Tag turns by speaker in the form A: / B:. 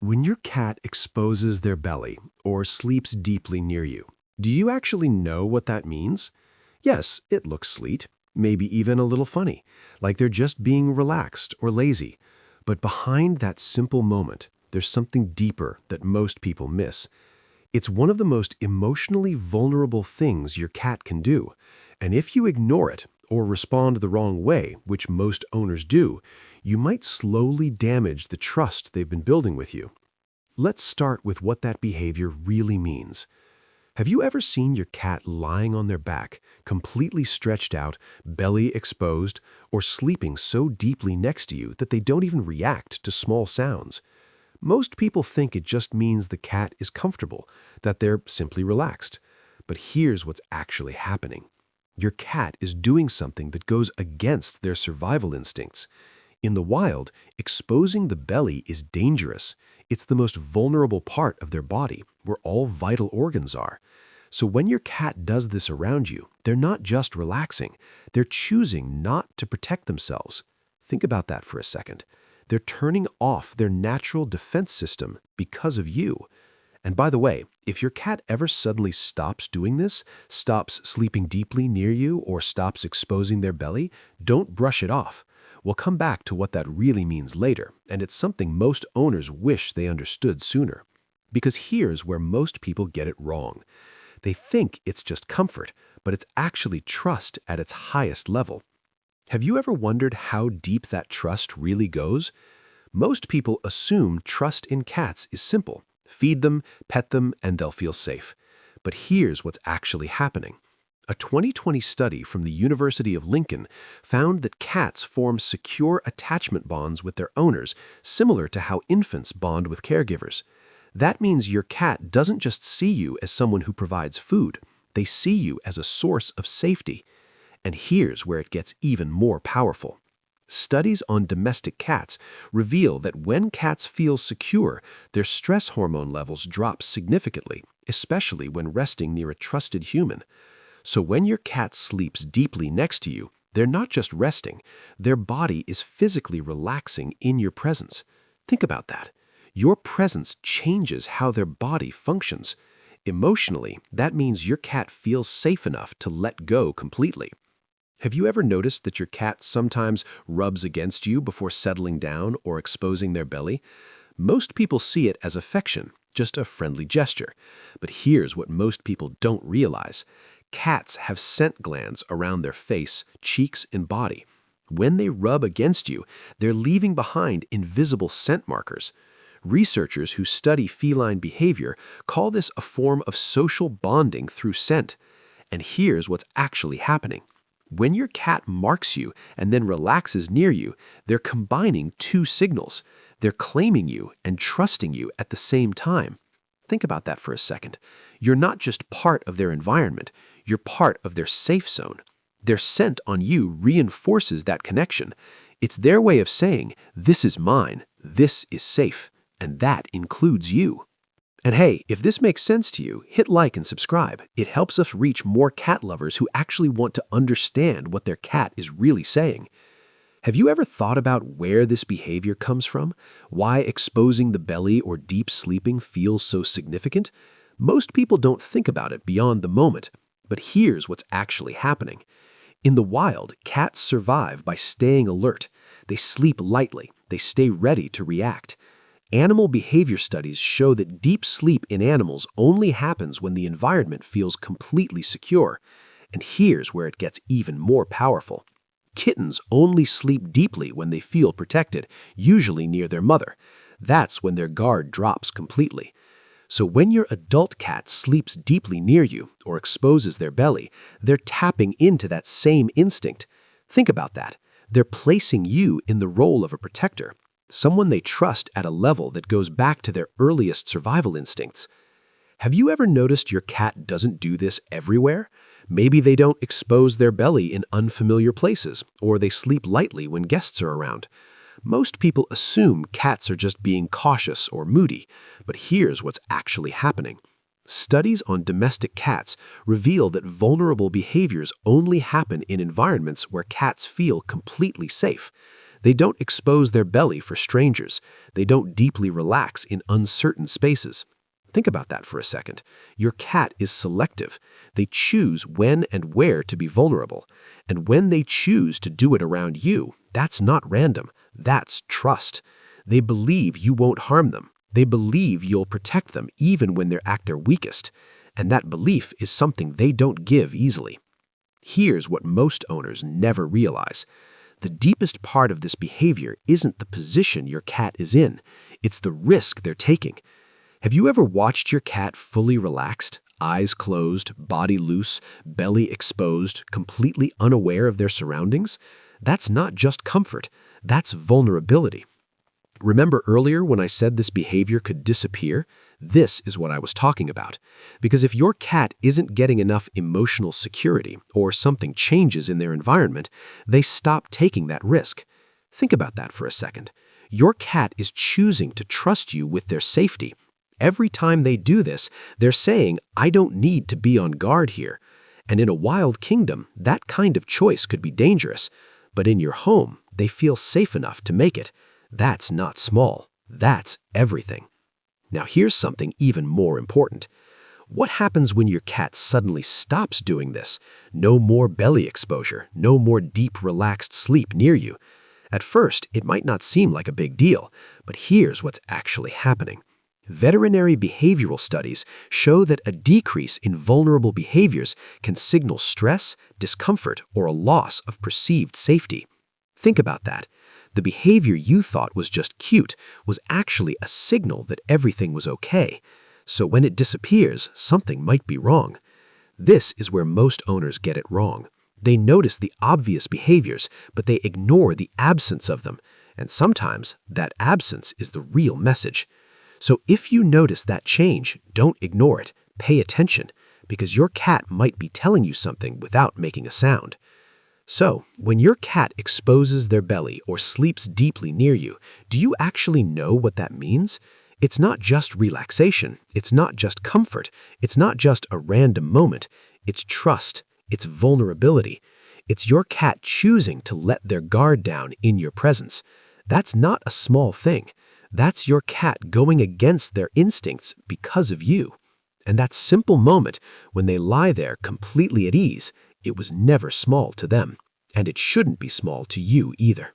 A: When your cat exposes their belly or sleeps deeply near you, do you actually know what that means? Yes, it looks sweet, maybe even a little funny, like they're just being relaxed or lazy. But behind that simple moment, there's something deeper that most people miss. It's one of the most emotionally vulnerable things your cat can do. And if you ignore it or respond the wrong way, which most owners do, you might slowly damage the trust they've been building with you. Let's start with what that behavior really means. Have you ever seen your cat lying on their back, completely stretched out, belly exposed, or sleeping so deeply next to you that they don't even react to small sounds? Most people think it just means the cat is comfortable, that they're simply relaxed. But here's what's actually happening. Your cat is doing something that goes against their survival instincts. In the wild, exposing the belly is dangerous. It's the most vulnerable part of their body, where all vital organs are. So when your cat does this around you, they're not just relaxing, they're choosing not to protect themselves. Think about that for a second. They're turning off their natural defense system because of you. And by the way, if your cat ever suddenly stops doing this, stops sleeping deeply near you, or stops exposing their belly, don't brush it off. We'll come back to what that really means later, and it's something most owners wish they understood sooner. Because here's where most people get it wrong. They think it's just comfort, but it's actually trust at its highest level. Have you ever wondered how deep that trust really goes? Most people assume trust in cats is simple. Feed them, pet them, and they'll feel safe. But here's what's actually happening. A 2020 study from the University of Lincoln found that cats form secure attachment bonds with their owners, similar to how infants bond with caregivers. That means your cat doesn't just see you as someone who provides food. They see you as a source of safety. And here's where it gets even more powerful. Studies on domestic cats reveal that when cats feel secure, their stress hormone levels drop significantly, especially when resting near a trusted human. So when your cat sleeps deeply next to you, they're not just resting, their body is physically relaxing in your presence. Think about that. Your presence changes how their body functions. Emotionally, that means your cat feels safe enough to let go completely. Have you ever noticed that your cat sometimes rubs against you before settling down or exposing their belly? Most people see it as affection, just a friendly gesture. But here's what most people don't realize. Cats have scent glands around their face, cheeks, and body. When they rub against you, they're leaving behind invisible scent markers. Researchers who study feline behavior call this a form of social bonding through scent. And here's what's actually happening. When your cat marks you and then relaxes near you, they're combining two signals. They're claiming you and trusting you at the same time. Think about that for a second. You're not just part of their environment, you're part of their safe zone. Their scent on you reinforces that connection. It's their way of saying, this is mine, this is safe, and that includes you. And hey, if this makes sense to you, hit like and subscribe. It helps us reach more cat lovers who actually want to understand what their cat is really saying. Have you ever thought about where this behavior comes from? Why exposing the belly or deep sleeping feels so significant? Most people don't think about it beyond the moment. But here's what's actually happening. In the wild, cats survive by staying alert. They sleep lightly. They stay ready to react. Animal behavior studies show that deep sleep in animals only happens when the environment feels completely secure. And here's where it gets even more powerful. Kittens only sleep deeply when they feel protected, usually near their mother. That's when their guard drops completely. So when your adult cat sleeps deeply near you or exposes their belly, they're tapping into that same instinct. Think about that. They're placing you in the role of a protector, someone they trust at a level that goes back to their earliest survival instincts. Have you ever noticed your cat doesn't do this everywhere? Maybe they don't expose their belly in unfamiliar places, or they sleep lightly when guests are around. Most people assume cats are just being cautious or moody, but here's what's actually happening. Studies on domestic cats reveal that vulnerable behaviors only happen in environments where cats feel completely safe. They don't expose their belly for strangers. They don't deeply relax in uncertain spaces. Think about that for a second. Your cat is selective. They choose when and where to be vulnerable. And when they choose to do it around you, that's not random. That's trust. They believe you won't harm them. They believe you'll protect them even when they're at their weakest. And that belief is something they don't give easily. Here's what most owners never realize. The deepest part of this behavior isn't the position your cat is in. It's the risk they're taking. Have you ever watched your cat fully relaxed, eyes closed, body loose, belly exposed, completely unaware of their surroundings? That's not just comfort. That's vulnerability. Remember earlier when I said this behavior could disappear? This is what I was talking about. Because if your cat isn't getting enough emotional security or something changes in their environment, they stop taking that risk. Think about that for a second. Your cat is choosing to trust you with their safety. Every time they do this, they're saying, I don't need to be on guard here. And in a wild kingdom, that kind of choice could be dangerous. But in your home, they feel safe enough to make it. That's not small. That's everything. Now here's something even more important. What happens when your cat suddenly stops doing this? No more belly exposure, no more deep, relaxed sleep near you. At first, it might not seem like a big deal, but here's what's actually happening. Veterinary behavioral studies show that a decrease in vulnerable behaviors can signal stress, discomfort, or a loss of perceived safety. Think about that. The behavior you thought was just cute was actually a signal that everything was okay. So when it disappears, something might be wrong. This is where most owners get it wrong. They notice the obvious behaviors, but they ignore the absence of them. And sometimes that absence is the real message. So if you notice that change, don't ignore it. Pay attention, because your cat might be telling you something without making a sound. So, when your cat exposes their belly or sleeps deeply near you, do you actually know what that means? It's not just relaxation. It's not just comfort. It's not just a random moment. It's trust. It's vulnerability. It's your cat choosing to let their guard down in your presence. That's not a small thing. That's your cat going against their instincts because of you. And that simple moment when they lie there completely at ease, it was never small to them, and it shouldn't be small to you either.